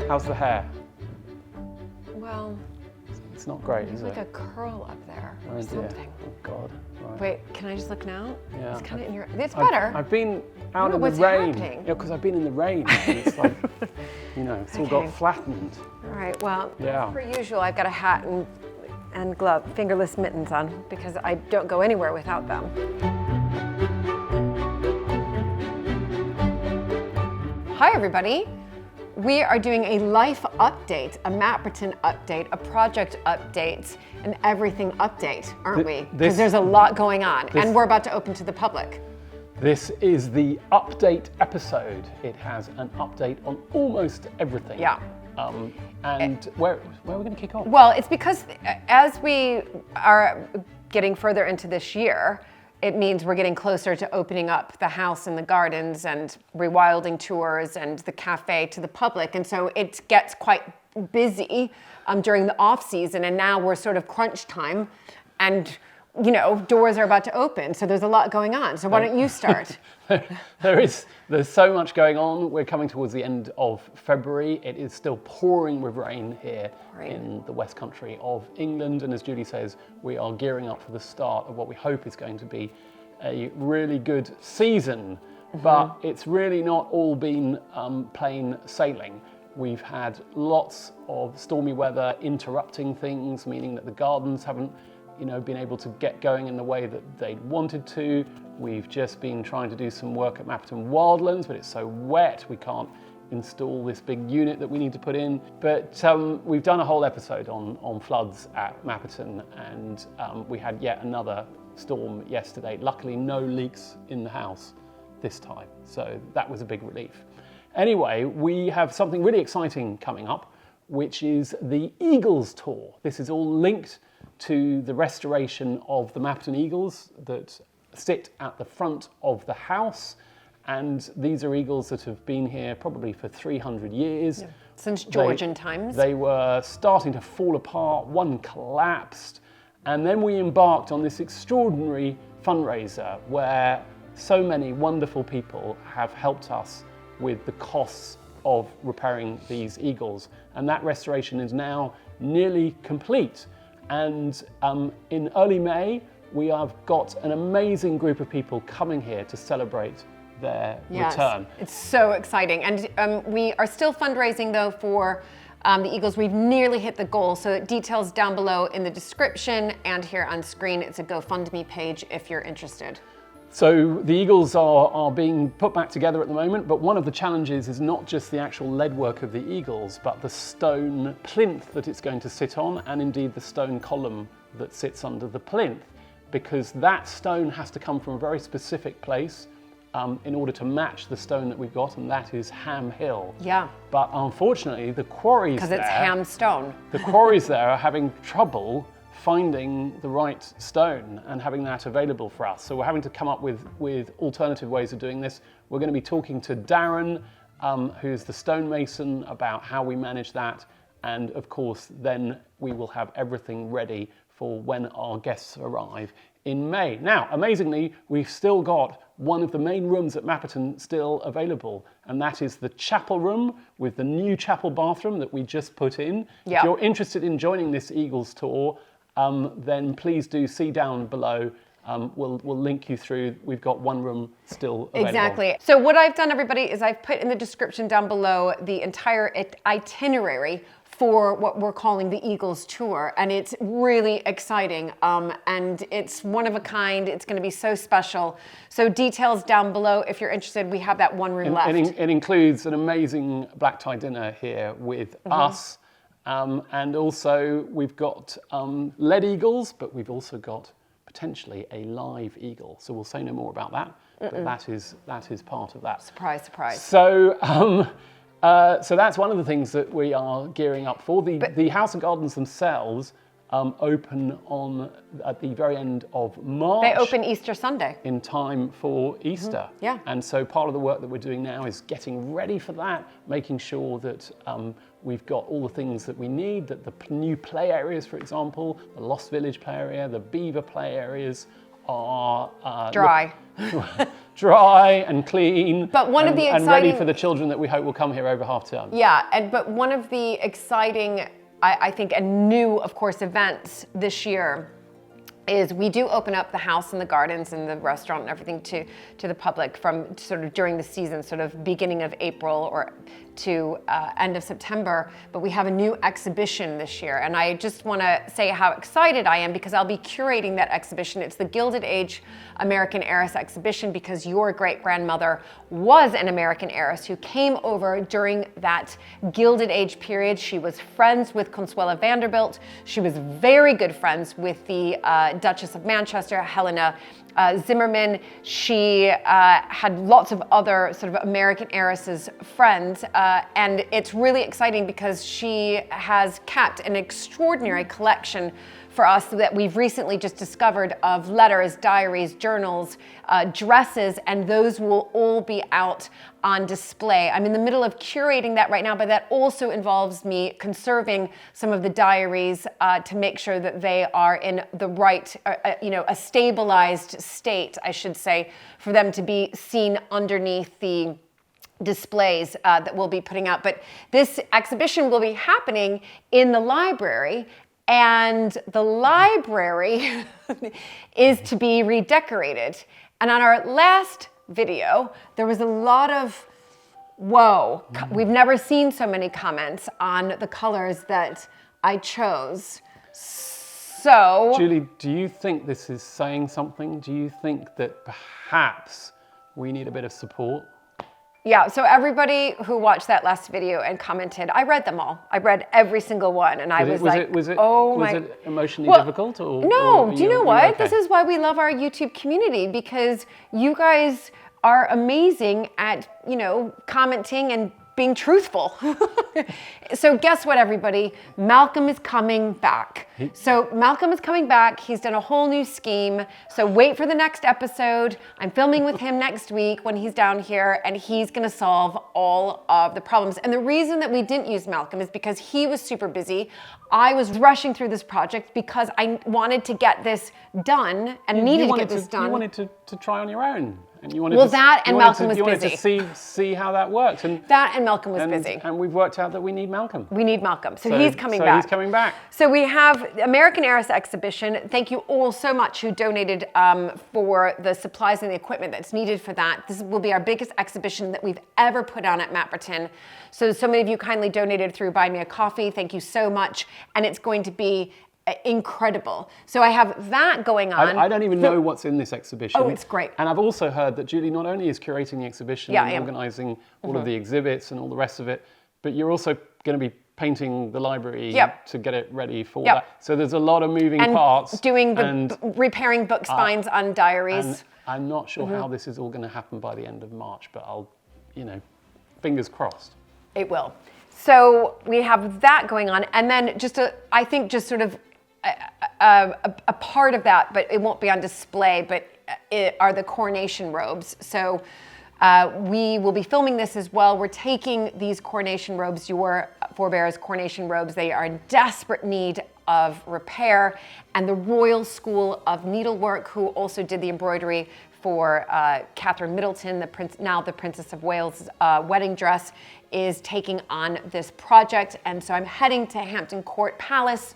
How's the hair? Well, it's not great, is like it? a curl up there or Oh dear. something. Oh God. Right. Wait, can I just look now? Yeah. It's kind of in your. It's better. I've been out know in the what's rain. happening. Yeah, because I've been in the rain. And it's like, it's all got Okay. flattened. All right. Well, Yeah. as per usual, I've got a hat and glove, fingerless mittens on because I don't go anywhere without them. Hi, everybody. We are doing a life update, a Mapperton update, a project update, an everything update, aren't we? Because there's a lot going on, and we're about to open to the public. This is the update episode. It has an update on almost everything. Yeah. And where are we going to kick off? Well, it's because as we are getting further into this year, it means we're getting closer to opening up the house and the gardens and rewilding tours and the cafe to the public. And so it gets quite busy during the off season. And now we're sort of crunch time and, doors are about to open. So there's a lot going on. So why don't you start? There's so much going on. We're coming towards the end of February. It is still pouring with rain here in the West Country of England. And as Julie says, we are gearing up for the start of what we hope is going to be a really good season. But it's really not all been plain sailing. We've had lots of stormy weather interrupting things, meaning that the gardens haven't been able to get going in the way that they'd wanted to. We've just been trying to do some work at Mapperton Wildlands, but it's so wet we can't install this big unit that we need to put in. But we've done a whole episode on floods at Mapperton, and we had yet another storm yesterday. Luckily, no leaks in the house this time, so that was a big relief. Anyway, we have something really exciting coming up, which is the Eagles Tour. This is all linked to the restoration of the Mapperton Eagles that sit at the front of the house. And these are eagles that have been here probably for 300 years. Yeah. Since Georgian times. They were starting to fall apart, one collapsed. And then we embarked on this extraordinary fundraiser where so many wonderful people have helped us with the costs of repairing these eagles. And that restoration is now nearly complete. And in early May, we have got an amazing group of people coming here to celebrate their return. It's so exciting. And we are still fundraising, though, for the Eagles. We've nearly hit the goal. So details down below in the description and here on screen. It's a GoFundMe page if you're interested. So the Eagles are being put back together at the moment, but one of the challenges is not just the actual leadwork of the Eagles, but the stone plinth that it's going to sit on, and indeed the stone column that sits under the plinth, because that stone has to come from a very specific place in order to match the stone that we've got, and that is Ham Hill. Yeah. But unfortunately, the quarries there... Because it's ham stone. The quarries there are having trouble finding the right stone and having that available for us. So we're having to come up with alternative ways of doing this. We're going to be talking to Darren, who's the stonemason, about how we manage that. And of course, then we will have everything ready for when our guests arrive in May. Now, amazingly, we've still got one of the main rooms at Mapperton still available, and that is the chapel room with the new chapel bathroom that we just put in. Yeah. If you're interested in joining this Eagles tour, then please do see down below. We'll link you through. We've got one room still available. Exactly. So what I've done, everybody, is I've put in the description down below the entire itinerary for what we're calling the Eagles Tour. And it's really exciting. And it's one of a kind. It's going to be so special. So details down below if you're interested. We have that one room left. It includes an amazing black tie dinner here with us. And also we've got lead eagles, but we've also got potentially a live eagle. So we'll say no more about that, but that is part of that. Surprise, surprise. So, so that's one of the things that we are gearing up for. The House and Gardens themselves open at the very end of March. They open Easter Sunday. In time for Easter. Yeah. And so part of the work that we're doing now is getting ready for that, making sure that we've got all the things that we need, that the new play areas, for example, the Lost Village play area, the Beaver play areas, are Dry. dry and clean, but one of the and exciting, ready for the children that we hope will come here over half term. Yeah, but one of the exciting, I think, and new, of course, events this year is we do open up the house and the gardens and the restaurant and everything to the public from sort of during the season, sort of beginning of April or to end of September. But we have a new exhibition this year. And I just want to say how excited I am because I'll be curating that exhibition. It's the Gilded Age American Heiress exhibition because your great-grandmother was an American heiress who came over during that Gilded Age period. She was friends with Consuela Vanderbilt. She was very good friends with the Duchess of Manchester, Helena Zimmerman. She had lots of other sort of American heiresses friends, and it's really exciting because she has kept an extraordinary collection for us that we've recently just discovered of letters, diaries, journals, dresses, and those will all be out on display. I'm in the middle of curating that right now, but that also involves me conserving some of the diaries to make sure that they are in the right, a stabilized state, I should say, for them to be seen underneath the displays that we'll be putting out. But this exhibition will be happening in the library, and the library is to be redecorated. And on our last video, there was a lot of, whoa, we've never seen so many comments on the colors that I chose. So, Julie, do you think this is saying something? Do you think that perhaps we need a bit of support? yeah, so everybody who watched that last video and commented, I read them all. I read every single one, and Was it emotionally Well, difficult? Or, no, or do you know what? okay? This is why we love our YouTube community, because you guys are amazing at, commenting and being truthful. So guess what, everybody? Malcolm is coming back. So Malcolm is coming back. He's done a whole new scheme. So wait for the next episode. I'm filming with him next week when he's down here, and he's gonna solve all of the problems. And the reason that we didn't use Malcolm is because he was super busy. I was rushing through this project because I wanted to get this done and needed to get this done. You wanted to try on your own. And you wanted Malcolm was busy. You wanted busy. to see how that works. And Malcolm was busy. And we've worked out that we need Malcolm. We need Malcolm. So he's coming back. So he's coming back. So we have the American Heiress exhibition. Thank you all so much who donated for the supplies and the equipment that's needed for that. This will be our biggest exhibition that we've ever put on at Mapperton. So many of you kindly donated through Buy Me a Coffee. Thank you so much. And it's going to be incredible. So I have that going on. I don't even know what's in this exhibition. Oh, it's great. And I've also heard that Julie not only is curating the exhibition and organising all of the exhibits and all the rest of it, but you're also going to be painting the library to get it ready for that. So there's a lot of moving parts. Repairing book spines on diaries. And I'm not sure how this is all going to happen by the end of March, but I'll, fingers crossed. It will. So we have that going on, and then I think sort of a part of that, but it won't be on display, but are the coronation robes. So we will be filming this as well. We're taking these coronation robes, your forebears' coronation robes. They are in desperate need of repair. And the Royal School of Needlework, who also did the embroidery for Catherine Middleton, now the Princess of Wales' wedding dress, is taking on this project. And so I'm heading to Hampton Court Palace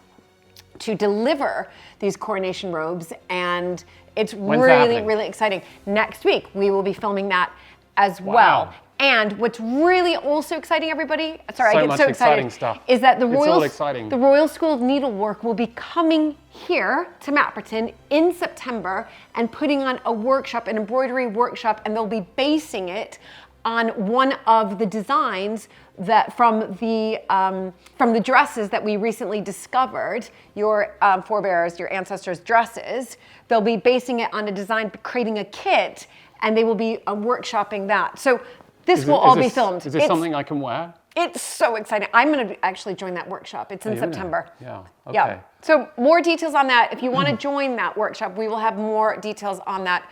to deliver these coronation robes, and it's really exciting. Next week we will be filming that as well. And what's really also exciting, everybody, I get so excited, stuff. Is that the Royal School of Needlework will be coming here to Mapperton in September and putting on a workshop, an embroidery workshop, and they'll be basing it on one of the designs that from the dresses that we recently discovered, your forebears, your ancestors' dresses. They'll be basing it on a design, creating a kit, and they will be workshopping that. So this will all be filmed. Is this something I can wear? It's so exciting. I'm going to actually join that workshop. It's in September. Yeah. Okay. Yeah. So more details on that. If you want to join that workshop, we will have more details on that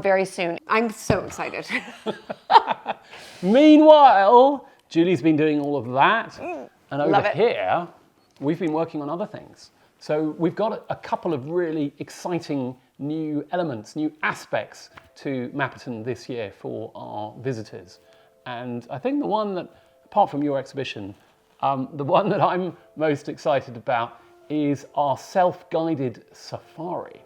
very soon. I'm so excited. Meanwhile, Julie's been doing all of that. And over here, we've been working on other things. So we've got a couple of really exciting new elements, new aspects to Mapperton this year for our visitors. And I think the one that, apart from your exhibition, the one that I'm most excited about is our self-guided safari.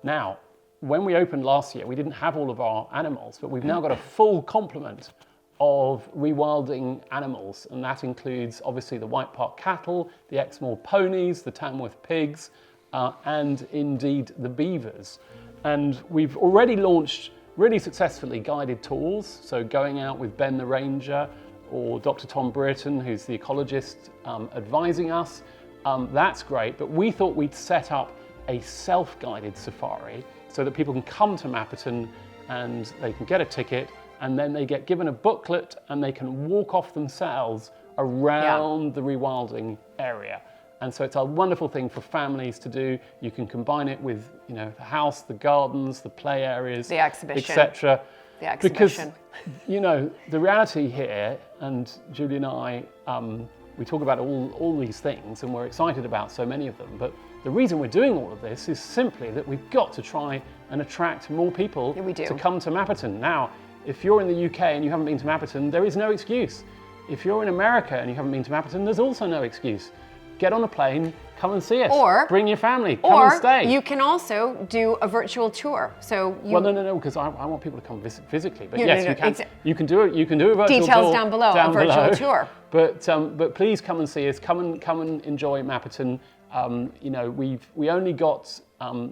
Now, when we opened last year, we didn't have all of our animals, but we've now got a full complement of rewilding animals, and that includes obviously the White Park cattle, the Exmoor ponies, the Tamworth pigs, and indeed the beavers. And we've already launched really successfully guided tours, so going out with Ben the Ranger or Dr. Tom Bridgerton, who's the ecologist advising us. That's great, but we thought we'd set up a self-guided safari so that people can come to Mapperton and they can get a ticket, and then they get given a booklet and they can walk off themselves around the rewilding area. And so it's a wonderful thing for families to do. You can combine it with, you know, the house, the gardens, the play areas, the exhibition, etc. The exhibition. Because, you know, the reality here, and Julie and I, we talk about all these things, and we're excited about so many of them. But the reason we're doing all of this is simply that we've got to try and attract more people to come to Mapperton. Now, if you're in the UK and you haven't been to Mapperton, there is no excuse. If you're in America and you haven't been to Mapperton, there's also no excuse. Get on a plane, come and see us. Or bring your family, come and stay. Or you can also do a virtual tour. So you... Well, no, because I want people to come visit physically. But yes, you can do it. You can do a virtual Details tour down below. A virtual tour. But please come and see us. Come and enjoy Mapperton. You know, we only got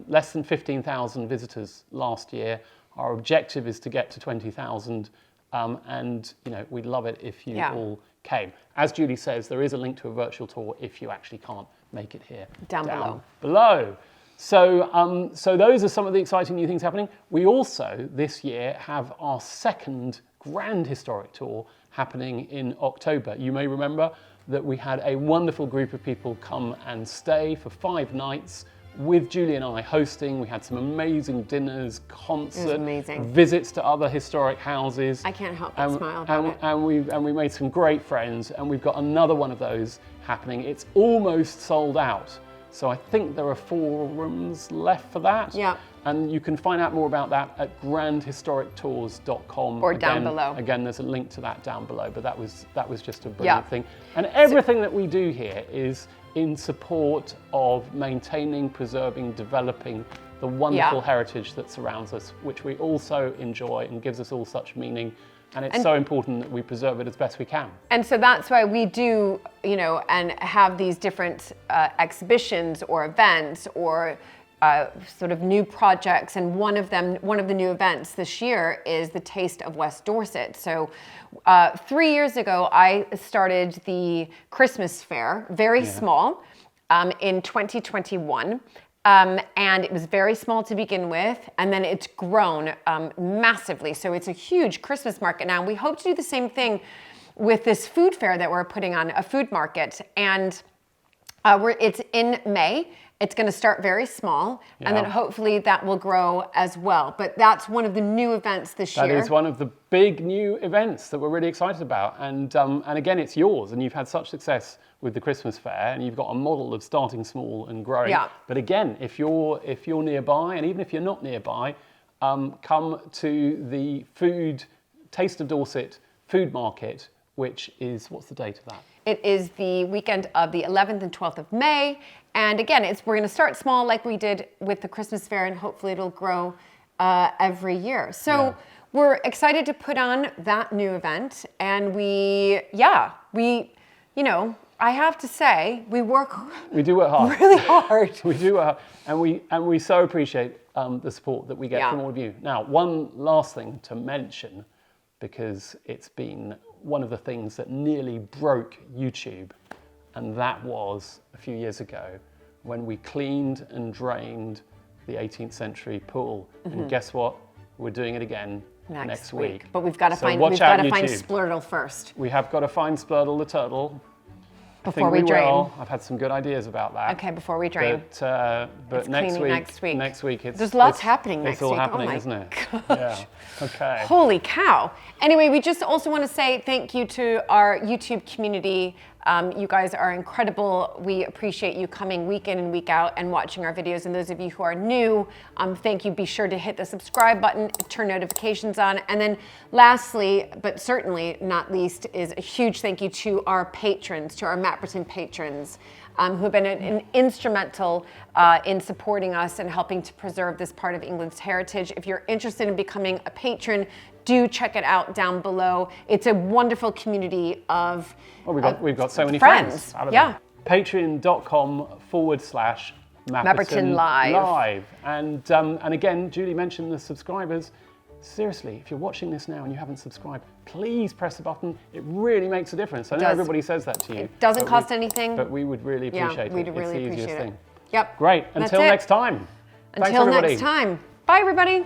less than 15,000 visitors last year. Our objective is to get to 20,000, and you know, we'd love it if you all came. As Julie says, there is a link to a virtual tour if you actually can't make it here. Down below. So, so those are some of the exciting new things happening. We also, this year, have our second grand historic tour happening in October. You may remember that we had a wonderful group of people come and stay for 5 nights with Julie and I hosting. We had some amazing dinners, concerts, visits to other historic houses. I can't help but smile about it. And we made some great friends, and we've got another one of those happening. It's almost sold out. So I think there are 4 rooms left for that. Yeah. And you can find out more about that at grandhistorictours.com. Or down below. Again, there's a link to that down below, but that was just a brilliant thing. And everything that we do here is in support of maintaining, preserving, developing the wonderful heritage that surrounds us, which we also enjoy and gives us all such meaning. And it's so important that we preserve it as best we can. And so that's why we do, you know, and have these different exhibitions or events or sort of new projects. And one of the new events this year is the Taste of West Dorset. So 3 years ago, I started the Christmas fair, very small, in 2021. And it was very small to begin with, and then it's grown massively. So it's a huge Christmas market now. We hope to do the same thing with this food fair that we're putting on, a food market. And it's in May. It's going to start very small, and then hopefully that will grow as well. But that's one of the new events this year. That is one of the big new events that we're really excited about. And again, it's yours, and you've had such success with the Christmas fair, and you've got a model of starting small and growing. Yeah. But again, if you're nearby, and even if you're not nearby, come to the Taste of Dorset food market, which is, what's the date of that? It is the weekend of the 11th and 12th of May. And again, we're going to start small like we did with the Christmas fair, and hopefully it'll grow every year. So we're excited to put on that new event. And we, you know, I have to say, we do work hard. Really hard. We do work hard. And we so appreciate the support that we get from all of you. Now, one last thing to mention, because it's been one of the things that nearly broke YouTube, and that was a few years ago when we cleaned and drained the 18th century pool. And guess what? We're doing it again next week. But we've got to find Splurtle first. We have got to find Splurtle the turtle. Before we drain. I've had some good ideas about that. Okay, before we drain. But next week it's... There's lots happening next week. It's all happening, isn't it? Gosh. Yeah. Okay. Holy cow. Anyway, we just also want to say thank you to our YouTube community You guys are incredible. We appreciate you coming week in and week out and watching our videos. And those of you who are new, thank you. Be sure to hit the subscribe button, turn notifications on. And then lastly, but certainly not least, is a huge thank you to our patrons, to our Mapperton patrons, who have been instrumental in supporting us and helping to preserve this part of England's heritage. If you're interested in becoming a patron, do check it out down below. It's a wonderful community of we've got so many friends. Yeah. Patreon.com/Mapperton Live. And again, Julie mentioned the subscribers. Seriously, if you're watching this now and you haven't subscribed, please press the button. It really makes a difference. I know everybody says that to you. It doesn't cost anything. But we would really appreciate it. We'd really it's the appreciate easiest it. thing. Yep. Great. Until next time. Until next time. Bye, everybody.